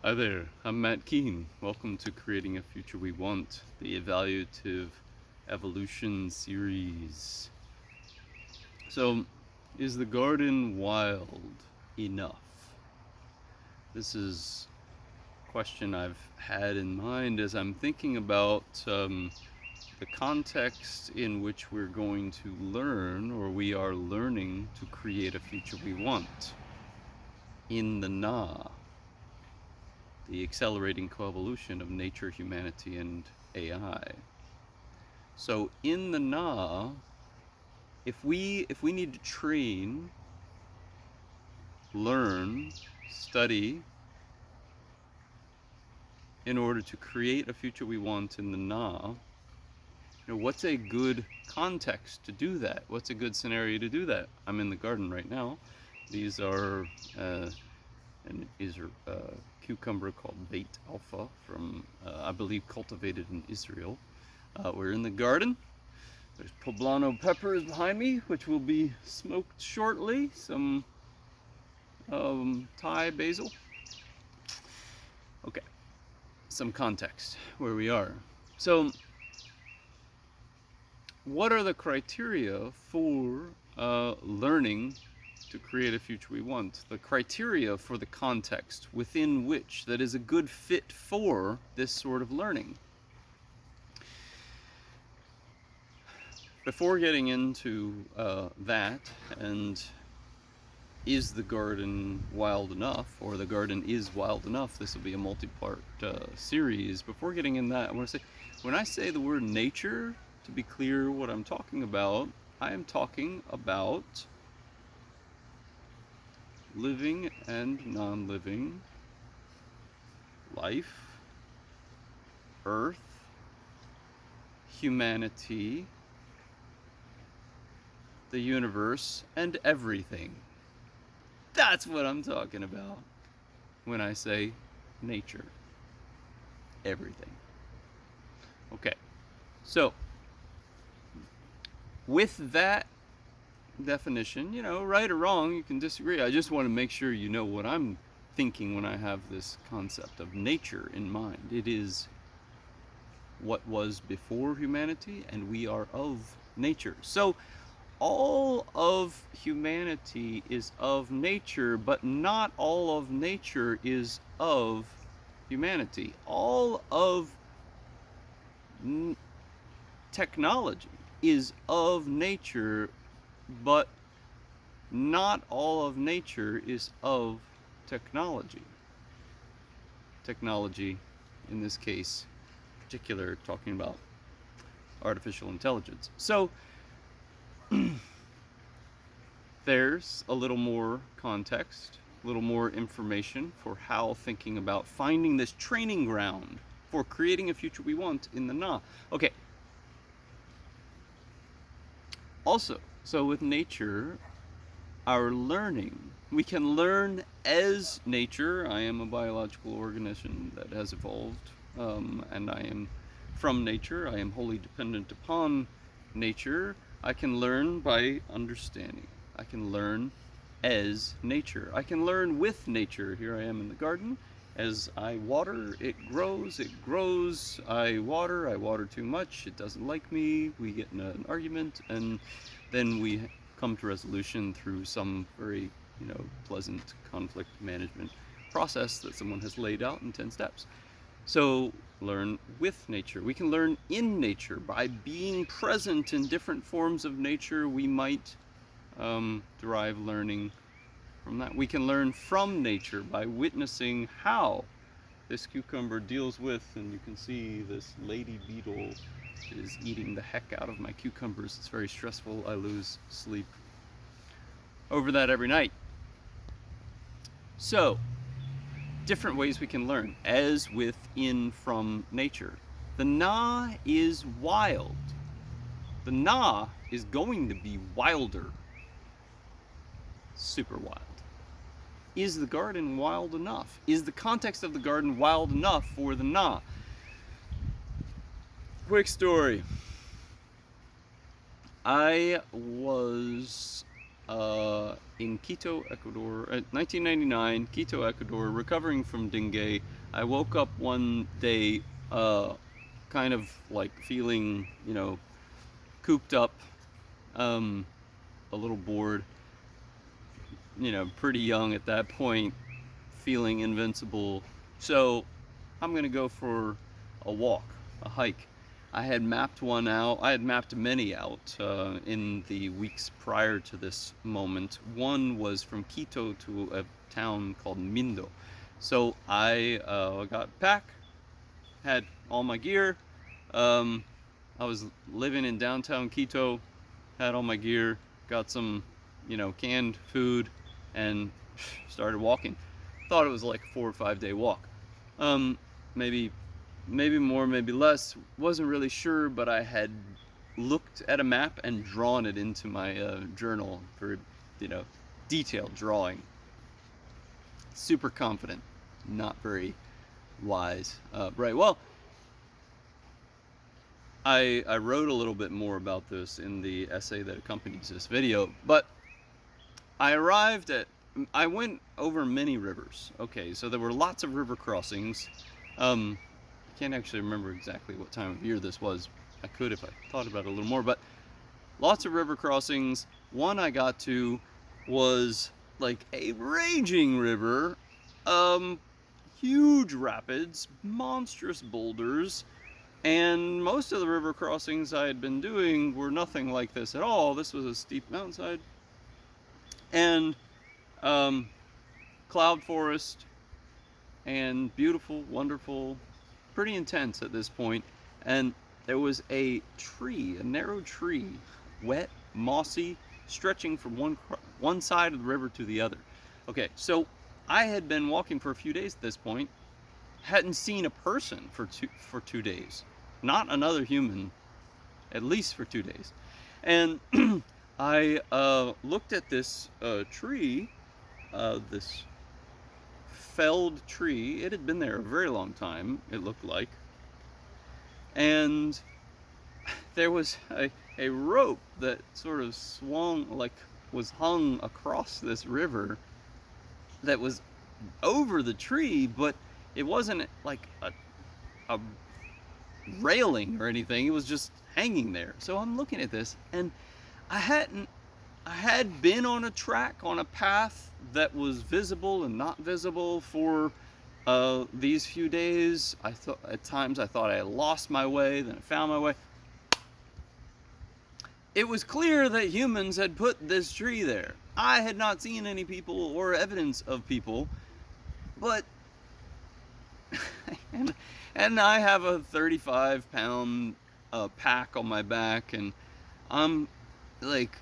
Hi there, I'm Matt Keene. Welcome to Creating a Future We Want, the Evaluative Evolution series. So, is the garden wild enough? This is a question I've had in mind as I'm thinking about the context in which we're going to learn, or we are learning to create a future we want. In the now, the accelerating coevolution of nature, humanity, and AI. So in the now, if we need to train, learn, study in order to create a future we want in the now, what's a good context to do that? What's a good scenario to do that? I'm in the garden right now. These are cucumber called Bait Alpha from, I believe, cultivated in Israel. We're in the garden. There's poblano peppers behind me, which will be smoked shortly. Some Thai basil. Okay, some context where we are. So, what are the criteria for learning to create a future we want? The criteria for the context within which that is a good fit for this sort of learning. Before getting into that, and is the garden wild enough, or the garden is wild enough, this will be a multi-part series. Before getting in that, I want to say, when I say the word nature, to be clear what I'm talking about, I am talking about living and non-living, life, earth, humanity, the universe, and everything. That's what I'm talking about when I say nature. Everything. Okay, so with that definition, right or wrong, you can disagree. I just want to make sure you know what I'm thinking when I have this concept of nature in mind. It is what was before humanity, and we are of nature. So all of humanity is of nature, but not all of nature is of humanity. All of technology is of nature, but not all of nature is of technology. Technology, in this case, particular, talking about artificial intelligence. So there's a little more context, a little more information for how thinking about finding this training ground for creating a future we want in the now. Okay. Also, so with nature, our learning, we can learn as nature. I am a biological organism that has evolved, and I am from nature. I am wholly dependent upon nature. I can learn by understanding. I can learn as nature. I can learn with nature. Here I am in the garden. As I water, it grows, I water too much, it doesn't like me, we get in an argument, and then we come to resolution through some very, pleasant conflict management process that someone has laid out in 10 steps. So learn with nature. We can learn in nature. By being present in different forms of nature, we might derive learning from that. We can learn from nature by witnessing how this cucumber deals with, and you can see this lady beetle is eating the heck out of my cucumbers. It's very stressful. I lose sleep over that every night. So, different ways we can learn, as with in from nature. The na is wild. The na is going to be wilder. Super wild. Is the garden wild enough? Is the context of the garden wild enough for the na? Quick story. I was in Quito, Ecuador, 1999, Quito, Ecuador, recovering from dengue. I woke up one day, kind of like feeling, cooped up, um, a little bored, pretty young at that point, feeling invincible. So I'm gonna go for a walk, a hike. I had mapped one out. I had mapped many out in the weeks prior to this moment. One was from Quito to a town called Mindo. So I got a pack, had all my gear. Um, I was living in downtown Quito, had all my gear, got some, canned food, and started walking. Thought it was like a 4 or 5 day walk. Um, maybe more, maybe less. Wasn't really sure, but I had looked at a map and drawn it into my journal for, you know, detailed drawing. Super confident, not very wise. Right. Well, I wrote a little bit more about this in the essay that accompanies this video, but I went over many rivers. Okay, so there were lots of river crossings. I can't actually remember exactly what time of year this was. I could if I thought about it a little more, but lots of river crossings. One I got to was like a raging river, huge rapids, monstrous boulders, and most of the river crossings I had been doing were nothing like this at all. This was a steep mountainside, and um, cloud forest, and beautiful, wonderful, pretty intense at this point. And there was a tree, a narrow tree, wet, mossy, stretching from one side of the river to the other. Okay, so I had been walking for a few days at this point, hadn't seen a person for 2 days, not another human, at least for 2 days. And I looked at this tree, this felled tree. It had been there a very long time, it looked like. And there was a rope that sort of swung, like was hung across this river that was over the tree, but it wasn't like a railing or anything. It was just hanging there. So I'm looking at this, and I had been on a track, on a path that was visible and not visible for these few days. I thought at times I thought I had lost my way, then I found my way. It was clear that humans had put this tree there. I had not seen any people or evidence of people, but and I have a 35-pound pack on my back, and I'm like,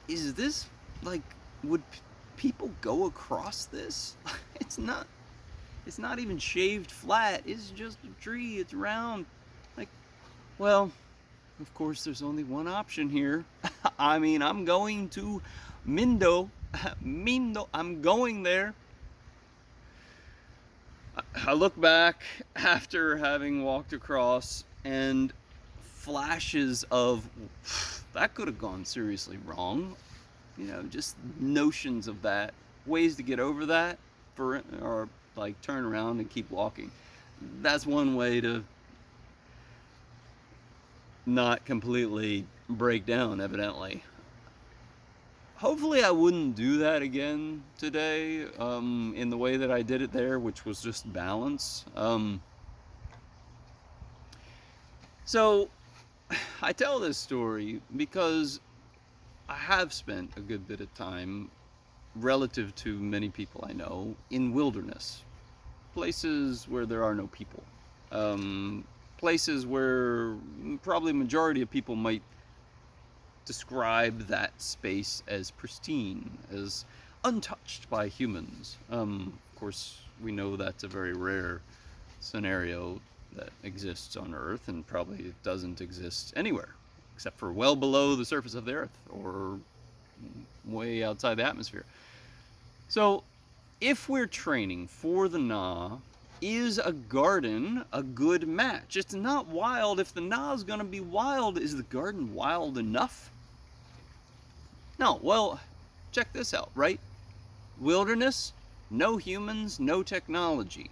is this like, would people go across this? It's not even shaved flat. It's just a tree. It's round. Like, well, of course there's only one option here. I mean, I'm going to Mindo. I'm going there. I look back after having walked across, and flashes of that could have gone seriously wrong. Just notions of that, ways to get over that, or like turn around and keep walking. That's one way to not completely break down, evidently. Hopefully I wouldn't do that again today, in the way that I did it there, which was just balance. So I tell this story because I have spent a good bit of time, relative to many people I know, in wilderness. Places where there are no people. Places where probably a majority of people might describe that space as pristine, as untouched by humans. Of course, we know that's a very rare scenario that exists on Earth, and probably doesn't exist anywhere, except for well below the surface of the Earth, or way outside the atmosphere. So, if we're training for the Na, is a garden a good match? It's not wild. If the Na is going to be wild, is the garden wild enough? No, well, check this out, right? Wilderness, no humans, no technology.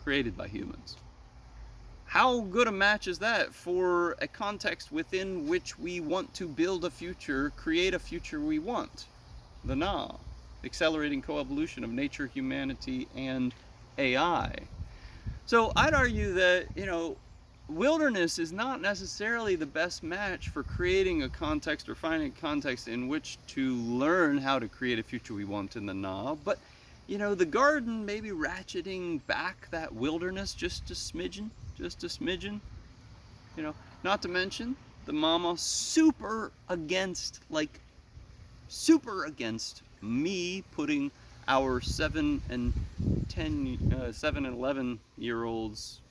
Created by humans. How good a match is that for a context within which we want to build a future, create a future we want? The Na, accelerating coevolution of nature, humanity, and AI. So I'd argue that, wilderness is not necessarily the best match for creating a context or finding a context in which to learn how to create a future we want in the Na. But, the garden maybe ratcheting back that wilderness just a smidgen, not to mention the mama super against me putting our 7 and 11-year-olds,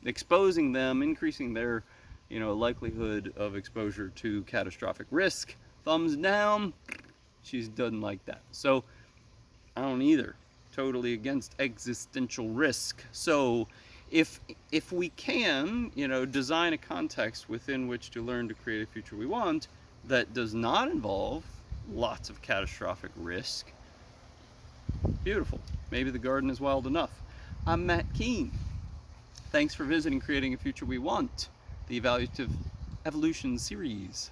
exposing them, increasing their, likelihood of exposure to catastrophic risk. Thumbs down. She doesn't like that. So I don't either. Totally against existential risk. So if we can, design a context within which to learn to create a future we want that does not involve lots of catastrophic risk, beautiful. Maybe the garden is wild enough. I'm Matt Keene. Thanks for visiting Creating a Future We Want, the Evaluative Evolution series.